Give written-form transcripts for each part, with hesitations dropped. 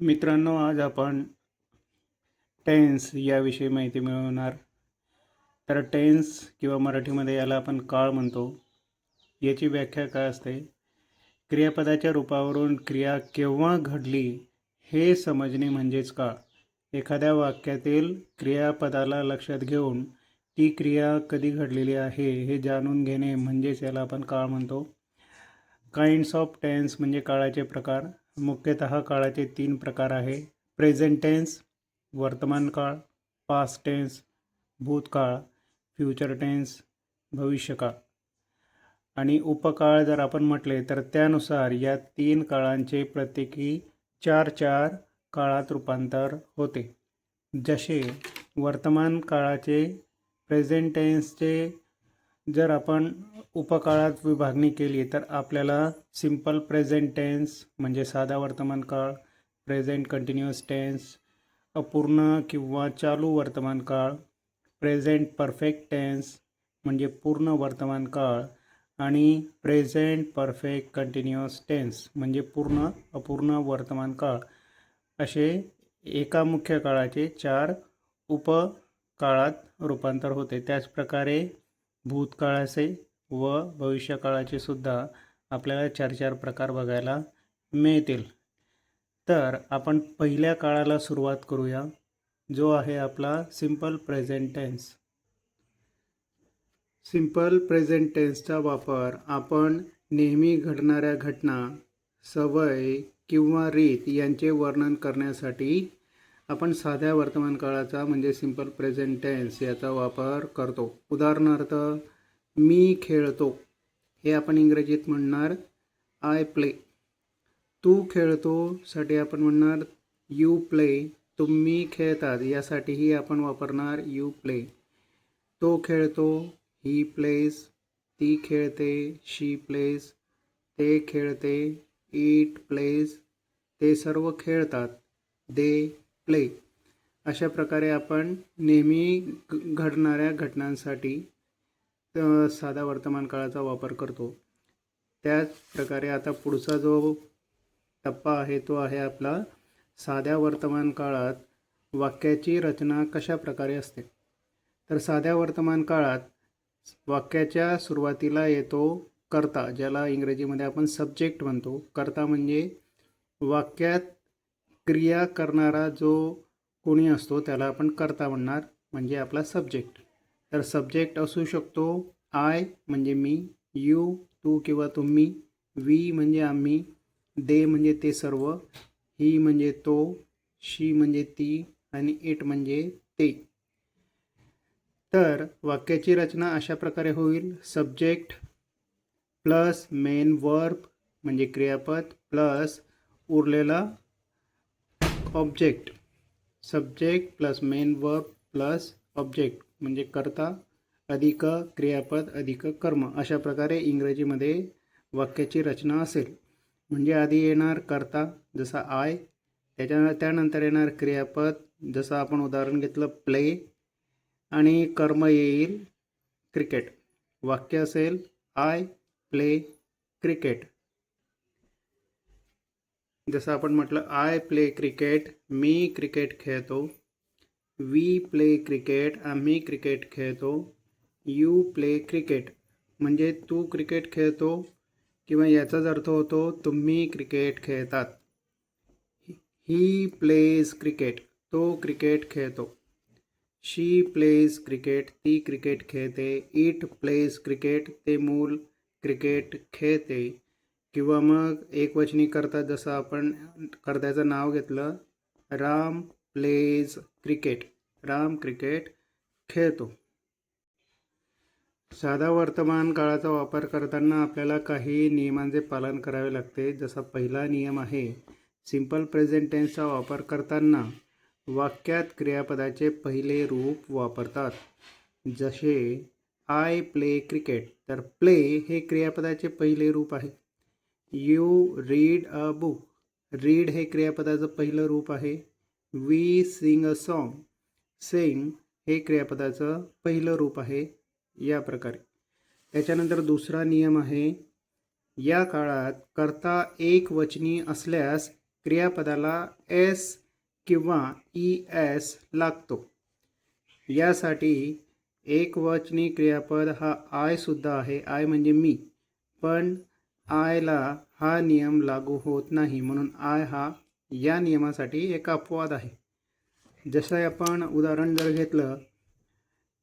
मित्रांनो, आज आपण टेन्स याविषयी माहिती मिळवणार. तर टेन्स किंवा मराठीमध्ये याला आपण काळ म्हणतो. याची व्याख्या काय असते? क्रियापदाच्या रूपावरून क्रिया केव्हा घडली हे समजणे म्हणजेच काळ. एखाद्या वाक्यातील क्रियापदाला लक्षात घेऊन ती क्रिया कधी घडलेली आहे हे जाणून घेणे म्हणजेच याला आपण काळ म्हणतो. काइंड्स ऑफ टेन्स म्हणजे काळाचे प्रकार. मुख्यतः काळाचे 3 प्रकार आहे: प्रेझेंट टेन्स वर्तमान काळ, पास्ट टेन्स भूतकाळ, फ्युचर टेन्स भविष्यकाळ. आणि उपकाळ जर आपण म्हटले तर त्यानुसार या 3 काळांचे प्रत्येकी 4 काळात रूपांतर होते. जसे वर्तमान काळाचे प्रेझेंट टेन्सचे जर आपण उपकाळात विभागणी केली तर आपल्याला सिंपल प्रेझेंट टेन्स म्हणजे साधा वर्तमान काळ, प्रेझेंट कंटिन्युअस टेन्स अपूर्ण किंवा चालू वर्तमान काळ, प्रेझेंट परफेक्ट टेन्स म्हणजे पूर्ण वर्तमान काळ आणि प्रेझेंट परफेक्ट कंटिन्युअस टेन्स म्हणजे पूर्ण अपूर्ण वर्तमान काळ, असे एका मुख्य काळाचे 4 उपकाळात रूपांतर होते. त्याचप्रकारे भूतकाळाचे व भविष्यकाळाचे सुद्धा आपल्याला 4 प्रकार बघायला मिळतील. तर आपण पहिल्या काळाला सुरुवात करूया, जो आहे आपला simple present tense. Simple present टेन्सचा वापर आपण नेहमी घडणाऱ्या घटना, सवय किंवा रीत यांचे वर्णन करण्यासाठी आपण साध्या वर्तमान काळाचा म्हणजे सिंपल प्रेझेंट टेन्स याचा वापर करतो. उदाहरणार्थ, मी खेळतो हे आपण इंग्रजीत म्हणणार आय प्ले. तू खेळतो साठी आपण म्हणणार यू प्ले. तुम्ही खेळतात यासाठीही आपण वापरणार यू प्ले. तो खेळतो ही प्लेज. ती खेळते शी प्लेज. ते खेळते इट प्लेज. ते सर्व खेळतात दे प्ले. अशा प्रकारे आपण नेहमी घडणाऱ्या घटनांसाठी साधा वर्तमान काळाचा वापर करतो. त्याच प्रकारे आता पुढचा जो टप्पा आहे तो आहे आपला साध्या वर्तमान काळात वाक्याची रचना कशा प्रकारे असते. तर साध्या वर्तमान काळात वाक्याच्या सुरुवातीला येतो कर्ता, ज्याला इंग्रजीमध्ये आपण सब्जेक्ट म्हणतो. कर्ता म्हणजे वाक्यात क्रिया करणारा जो कोणी असतो त्याला आपण कर्ता म्हणणार, म्हणजे आपला सब्जेक्ट. तर सब्जेक्ट असू शकतो आय म्हणजे मी, यू तू किंवा तुम्ही, वी म्हणजे आम्ही, दे म्हणजे ते सर्व, ही म्हणजे तो, शी म्हणजे ती आणि इट म्हणजे ते. तर वाक्याची रचना अशा प्रकारे होईल: सब्जेक्ट प्लस मेन वर्ब म्हणजे क्रियापद प्लस उरलेला object. Subject plus main verb plus object म्हणजे कर्ता अधिक क्रियापद अधिक कर्म. अशा प्रकारे इंग्रजीमध्ये वाक्याची रचना असेल. म्हणजे आधी येणार कर्ता जसा आय, त्यानंतर येणार क्रियापद जसं आपण उदाहरण घेतलं प्ले, आणि कर्म येईल क्रिकेट. वाक्य असेल आय प्ले क्रिकेट. जसं आपण म्हटलं I play cricket, me cricket खेळतो. वी प्ले क्रिकेट, आम्ही क्रिकेट खेळतो. यू प्ले क्रिकेट म्हणजे तू क्रिकेट खेळतो किंवा याचाच अर्थ होतो तुम्ही क्रिकेट खेळतात. ही प्लेज क्रिकेट, तो क्रिकेट खेळतो. शी प्लेज क्रिकेट, ती क्रिकेट खेळते. इट प्लेज क्रिकेट, ते मूल क्रिकेट खेळते. किंवा मग एकवचनी करता जसं आपण कर्त्याचं नाव घेतलं Ram pledge cricket, Ram cricket खेळतो. साधा वर्तमान काळाचा वापर करताना आपल्याला काही नियमांचे पालन करावे लागते. जसा पहिला नियम आहे, सिंपल प्रेझेंट टेन्सचा वापर करताना वाक्यात क्रियापदाचे पहिले रूप वापरतात. जसे आय प्ले क्रिकेट, तर प्ले हे क्रियापदाचे पहिले रूप आहे. You read a book, read हे क्रियापदाचं पहिलं रूप आहे. We sing a song, sing हे क्रियापदाचं पहिलं रूप आहे. या प्रकारे. त्याच्यानंतर दुसरा नियम आहे, या काळात कर्ता एकवचनी असल्यास क्रियापदाला एस किंवा ई एस लागतो. यासाठी एकवचनी क्रियापद हा आयसुद्धा आहे. आय म्हणजे मी, पण आयला हा नियम लागू होत नाही, म्हणून आय हा या नियमासाठी एक अपवाद आहे. जसं आपण उदाहरण जर घेतलं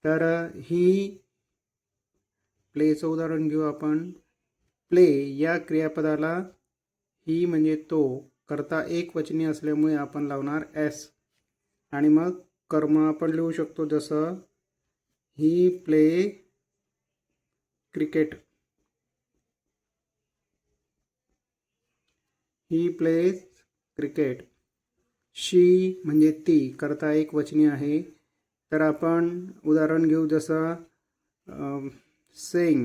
तर ही प्लेचं उदाहरण घेऊ आपण. प्ले या क्रियापदाला ही म्हणजे तो करता एकवचनी असल्यामुळे आपण लावणार एस, आणि मग कर्म आपण लिहू शकतो जसं he play cricket, he plays cricket. She म्हणजे ती करता एकवचनी आहे, तर आपण उदाहरण घेऊ जसं सेंग,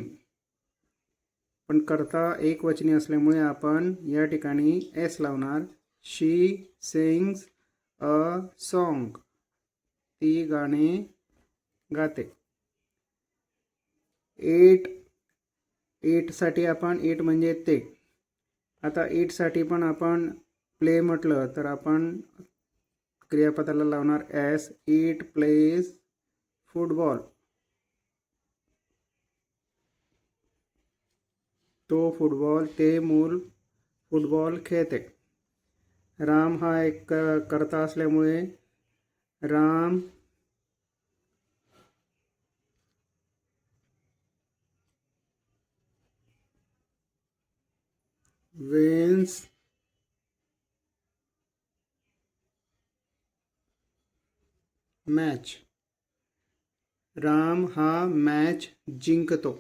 पण करता एकवचनी असल्यामुळे आपण या ठिकाणी एस लावणार. शी सिंग्स अ सॉन्ग, ती गाणे गाते. एटसाठी आपण एट म्हणजे ते. आता एटसाठी पण आपण प्ले म्हटलं तर आपण क्रियापदाला लावणार एस. इट प्लेज फुटबॉल, ते मूल फुटबॉल खेळते. राम हा एक करता असल्यामुळे राम विन्स मॅच, राम हा मॅच जिंकतो.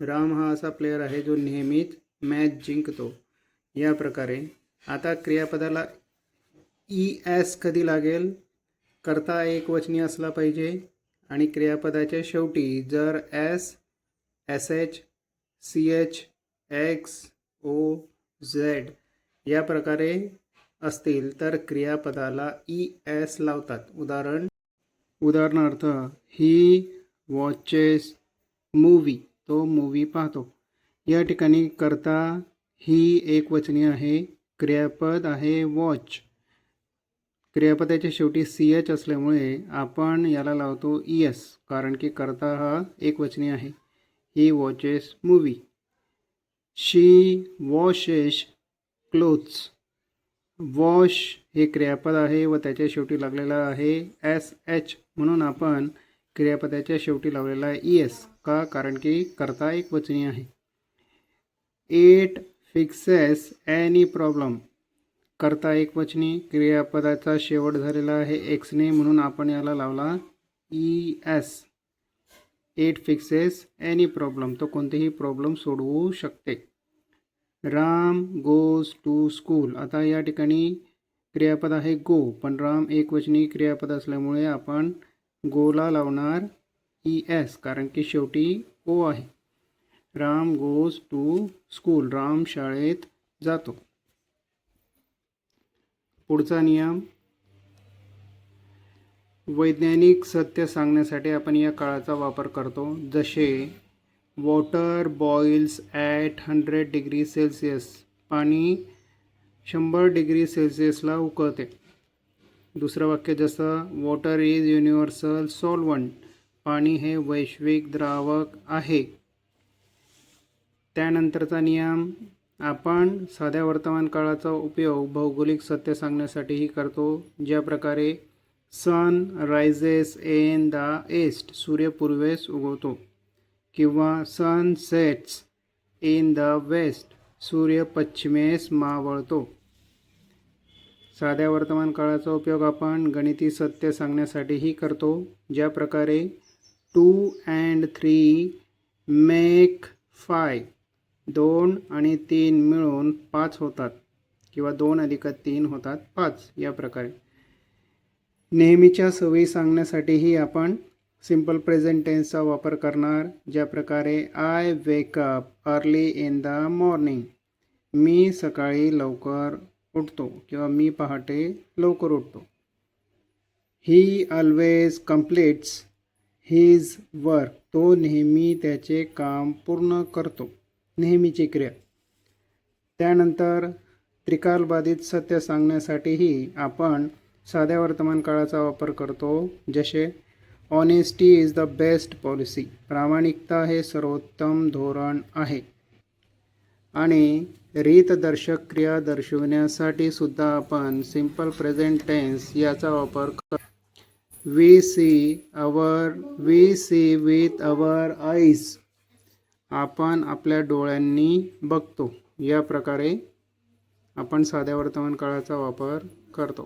राम हा असा प्लेयर आहे जो नेहमीच मॅच जिंकतो. या प्रकारे आता क्रियापदाला ई एस कधी लागेल? करता एकवचनी असला पाहिजे, आणि क्रियापदाच्या शेवटी जर S, S H, C H, X, O, Z या प्रकारे असतील तर क्रियापदाला ई एस लावतात. उदाहरणार्थ ही वॉचेस मूवी, तो मूवी पाहतो. या ठिकाणी करता ही एकवचनी आहे, क्रियापद आहे वॉच. क्रियापदाच्या शेवटी सी एच असल्यामुळे आपण याला लावतो ई एस, कारण की करता हा एकवचनी आहे. ही वॉचेस मूवी. शी वॉशेस क्लोथ्स, वॉश हे क्रियापद आहे व त्याच्या शेवटी लागलेला आहे एस एच, म्हणून आपण क्रियापदाच्या शेवटी लावलेला आहे ई एस. का? कारण की करता एकवचनी आहे. इट फिक्सेस एनी प्रॉब्लेम, करता एकवचनी, क्रियापदाचा शेवट झालेला आहे एक्सने, म्हणून आपण याला लावला E S. It fixes any problem, तो कोणतेही प्रॉब्लेम सोडवू शकते. राम गोज टू स्कूल, आता या ठिकाणी क्रियापद आहे गो, पण राम एकवचनी क्रियापद असल्यामुळे आपण गोला लावणार ई एस, कारण की शेवटी ओ आहे. Ram goes to school, Ram शाळेत जातो. पुढचा नियम, वैज्ञानिक सत्य सांगण्यासाठी आपण या काळाचा वापर करतो. जसे water boils at 100 degree Celsius, पाणी 100 डिग्री सेल्सिअसला उकळते. दुसरं वाक्य जसं वॉटर इज युनिव्हर्सल सॉल्वंट, पाणी हे वैश्विक द्रावक आहे. त्यानंतरचा नियम, आपण साध्या वर्तमान काळाचा उपयोग भौगोलिक सत्य सांगण्यासाठीही करतो. ज्या प्रकारे sun rises in the east, सूर्य पूर्वेस उगवतो, किंवा sun sets in the west, सूर्य पश्चिमेस मावळतो. साध्या वर्तमान काळाचा उपयोग आपण गणिती सत्य सांगण्यासाठीही करतो. ज्या प्रकारे 2 and 3 मेक 5, 2 आणि 3 मिळून 5 होतात, किंवा 2 + 3 होतात 5. या प्रकारे नेहमीच्या सवयी सांगण्यासाठीही आपण सिम्पल प्रेझेंट टेन्सचा वापर करणार. ज्या प्रकारे I wake up early in the morning, मी सकाळी लवकर उठतो, किंवा मी पहाटे लवकर उठतो. He always completes his work, तो नेहमी त्याचे काम पूर्ण करतो. नेहमीची क्रिया. त्यानंतर त्रिकालबाधित सत्य सांगण्यासाठीही आपण साध्या वर्तमान काळाचा वापर करतो. जसे honesty is the best policy, प्रामाणिकता हे सर्वोत्तम धोरण आहे. आणि रीतदर्शक क्रिया दर्शविण्यासाठी सुद्धा आपण सिंपल प्रेझेंट टेन्स याचा वापर करतो. We see with our eyes, आपण आपल्या डोळ्यांनी बघतो. या प्रकारे आपण साध्या वर्तमान काळाचा वापर करतो.